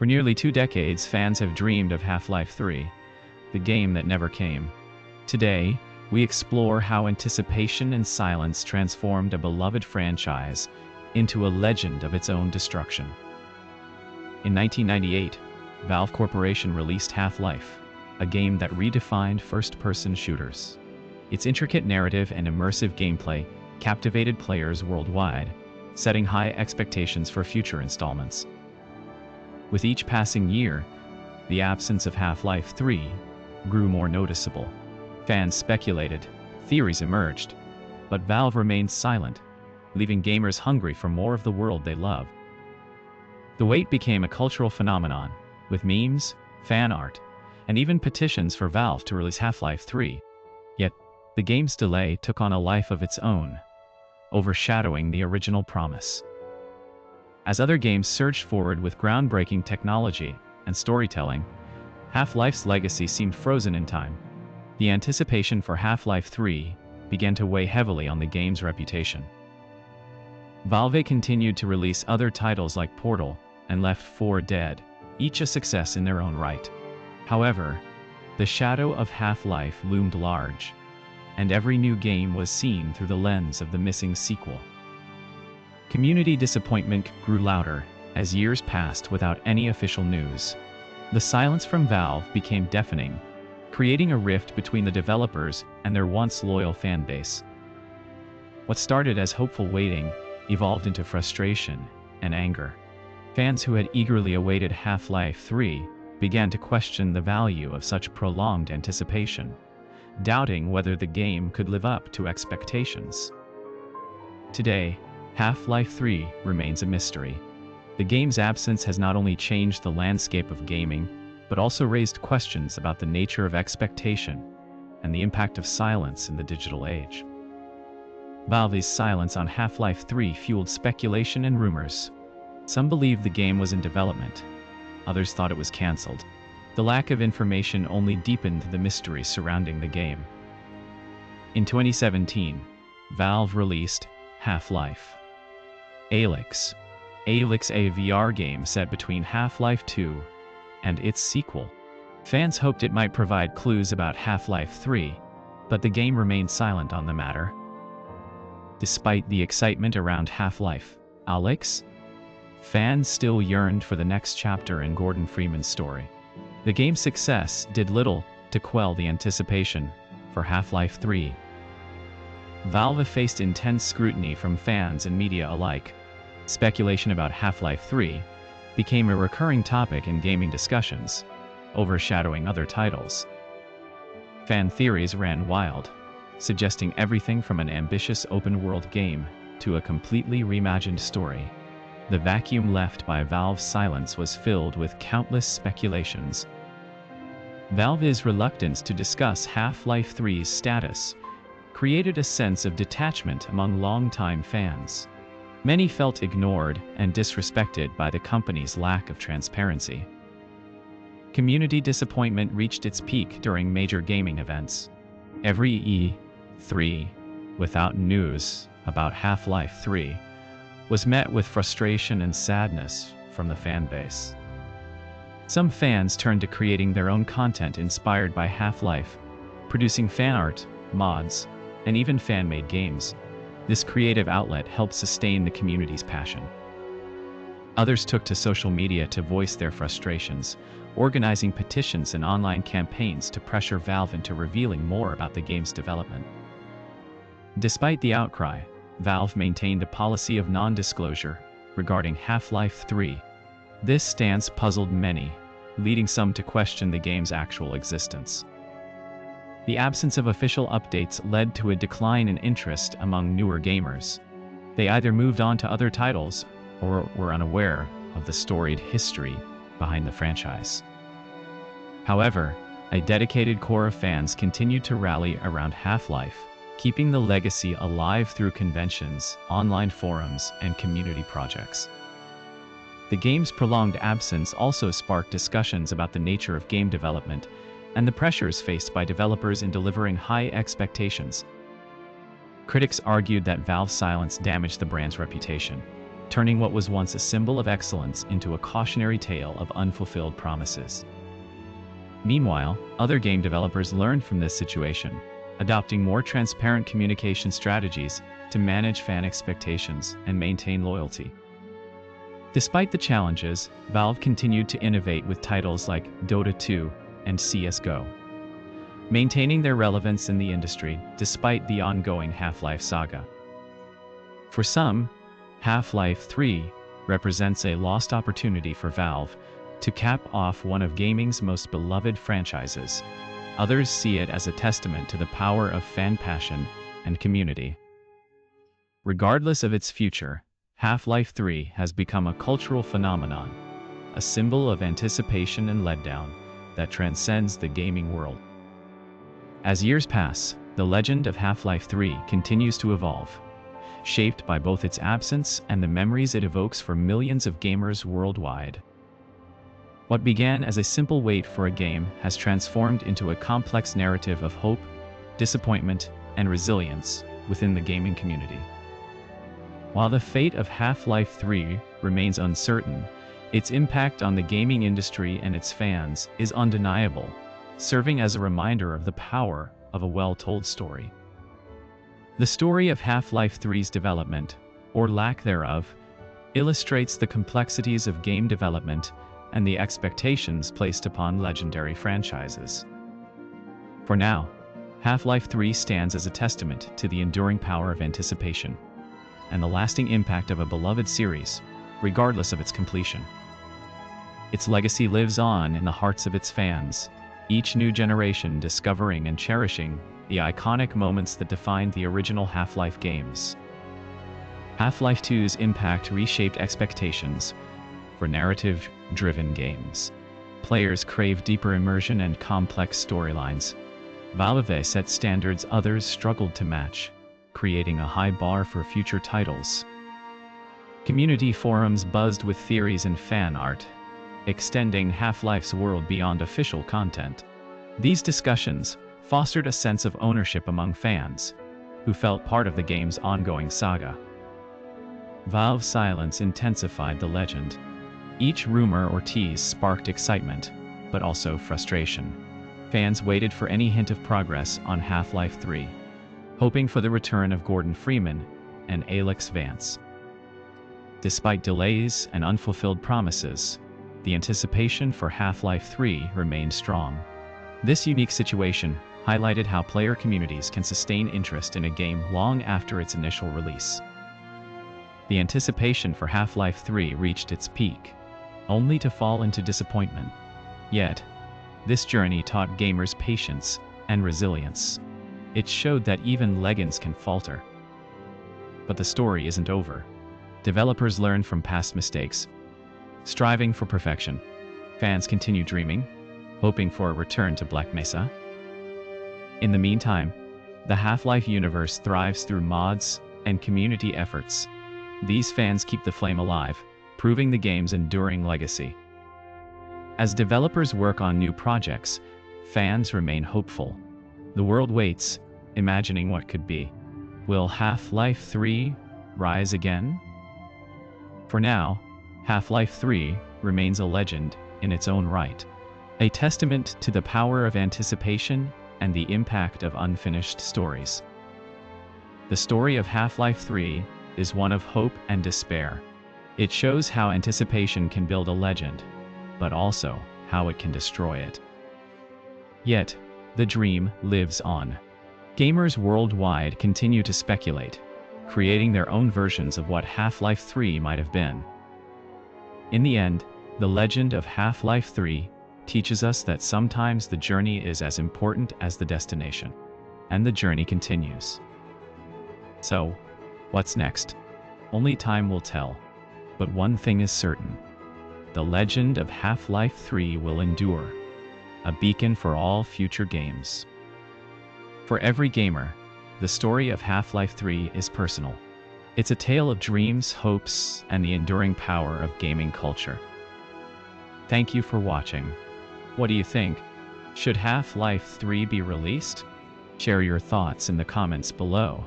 For nearly 2 decades, fans have dreamed of Half-Life 3, the game that never came. Today, we explore how anticipation and silence transformed a beloved franchise into a legend of its own destruction. In 1998, Valve Corporation released Half-Life, a game that redefined first-person shooters. Its intricate narrative and immersive gameplay captivated players worldwide, setting high expectations for future installments. With each passing year, the absence of Half-Life 3 grew more noticeable. Fans speculated, theories emerged, but Valve remained silent, leaving gamers hungry for more of the world they love. The wait became a cultural phenomenon, with memes, fan art, and even petitions for Valve to release Half-Life 3. Yet, the game's delay took on a life of its own, overshadowing the original promise. As other games surged forward with groundbreaking technology and storytelling, Half-Life's legacy seemed frozen in time. The anticipation for Half-Life 3 began to weigh heavily on the game's reputation. Valve continued to release other titles like Portal and Left 4 Dead, each a success in their own right. However, the shadow of Half-Life loomed large, and every new game was seen through the lens of the missing sequel. Community disappointment grew louder as years passed without any official news. The silence from Valve became deafening, creating a rift between the developers and their once loyal fan base. What started as hopeful waiting evolved into frustration and anger. Fans who had eagerly awaited Half-Life 3 began to question the value of such prolonged anticipation, doubting whether the game could live up to expectations. Today, Half-Life 3 remains a mystery. The game's absence has not only changed the landscape of gaming, but also raised questions about the nature of expectation and the impact of silence in the digital age. Valve's silence on Half-Life 3 fueled speculation and rumors. Some believed the game was in development, others thought it was cancelled. The lack of information only deepened the mystery surrounding the game. In 2017, Valve released Half-Life Alyx. Alyx, a VR game set between Half-Life 2 and its sequel. Fans hoped it might provide clues about Half-Life 3, but the game remained silent on the matter. Despite the excitement around Half-Life Alyx, fans still yearned for the next chapter in Gordon Freeman's story. The game's success did little to quell the anticipation for Half-Life 3. Valve faced intense scrutiny from fans and media alike. Speculation about Half-Life 3 became a recurring topic in gaming discussions, overshadowing other titles. Fan theories ran wild, suggesting everything from an ambitious open-world game to a completely reimagined story. The vacuum left by Valve's silence was filled with countless speculations. Valve's reluctance to discuss Half-Life 3's status created a sense of detachment among longtime fans. Many felt ignored and disrespected by the company's lack of transparency. Community disappointment reached its peak during major gaming events. Every E3 without news about Half-Life 3 was met with frustration and sadness from the fan base. Some fans turned to creating their own content inspired by Half-Life, producing fan art, mods, and even fan-made games. This creative outlet helped sustain the community's passion. Others took to social media to voice their frustrations, organizing petitions and online campaigns to pressure Valve into revealing more about the game's development. Despite the outcry, Valve maintained a policy of non-disclosure regarding Half-Life 3. This stance puzzled many, leading some to question the game's actual existence. The absence of official updates led to a decline in interest among newer gamers. They either moved on to other titles or were unaware of the storied history behind the franchise. However, a dedicated core of fans continued to rally around Half-Life, keeping the legacy alive through conventions, online forums, and community projects. The game's prolonged absence also sparked discussions about the nature of game development and the pressures faced by developers in delivering high expectations. Critics argued that Valve's silence damaged the brand's reputation. turning what was once a symbol of excellence into a cautionary tale of unfulfilled promises. Meanwhile, other game developers learned from this situation, adopting more transparent communication strategies to manage fan expectations and maintain loyalty. Despite the challenges, Valve continued to innovate with titles like Dota 2 and CS:GO, maintaining their relevance in the industry despite the ongoing Half-Life saga. For some, Half-Life 3 represents a lost opportunity for Valve to cap off one of gaming's most beloved franchises. Others see it as a testament to the power of fan passion and community. Regardless of its future, Half-Life 3 has become a cultural phenomenon, a symbol of anticipation and letdown that transcends the gaming world. As years pass, the legend of Half-Life 3 continues to evolve, shaped by both its absence and the memories it evokes for millions of gamers worldwide. What began as a simple wait for a game has transformed into a complex narrative of hope, disappointment, and resilience within the gaming community. While the fate of Half-Life 3 remains uncertain, its impact on the gaming industry and its fans is undeniable, serving as a reminder of the power of a well-told story. The story of Half-Life 3's development, or lack thereof, illustrates the complexities of game development and the expectations placed upon legendary franchises. For now, Half-Life 3 stands as a testament to the enduring power of anticipation and the lasting impact of a beloved series, regardless of its completion. Its legacy lives on in the hearts of its fans, each new generation discovering and cherishing the iconic moments that defined the original Half-Life games. Half-Life 2's impact reshaped expectations for narrative-driven games. Players crave deeper immersion and complex storylines. Valve set standards others struggled to match, creating a high bar for future titles. Community forums buzzed with theories and fan art, extending Half-Life's world beyond official content. These discussions fostered a sense of ownership among fans, who felt part of the game's ongoing saga. Valve's silence intensified the legend. Each rumor or tease sparked excitement, but also frustration. Fans waited for any hint of progress on Half-Life 3, hoping for the return of Gordon Freeman and Alex Vance. Despite delays and unfulfilled promises, the anticipation for Half-Life 3 remained strong. This unique situation highlighted how player communities can sustain interest in a game long after its initial release. The anticipation for Half-Life 3 reached its peak, only to fall into disappointment. Yet, this journey taught gamers patience and resilience. It showed that even legends can falter. But the story isn't over. Developers learn from past mistakes, striving for perfection. Fans continue dreaming, hoping for a return to Black Mesa. In the meantime, the Half-Life universe thrives through mods and community efforts. These fans keep the flame alive, proving the game's enduring legacy. As developers work on new projects, fans remain hopeful. The world waits, imagining what could be. Will Half-Life 3 rise again? For now, Half-Life 3 remains a legend in its own right, a testament to the power of anticipation and the impact of unfinished stories. The story of Half-Life 3 is one of hope and despair. It shows how anticipation can build a legend, but also how it can destroy it. Yet, the dream lives on. Gamers worldwide continue to speculate, creating their own versions of what Half-Life 3 might have been. In the end, the legend of Half-Life 3 teaches us that sometimes the journey is as important as the destination, and the journey continues. So, what's next? Only time will tell. But one thing is certain. The legend of Half-Life 3 will endure, a beacon for all future games. For every gamer, the story of Half-Life 3 is personal. It's a tale of dreams, hopes, and the enduring power of gaming culture. Thank you for watching. What do you think? Should Half-Life 3 be released? Share your thoughts in the comments below.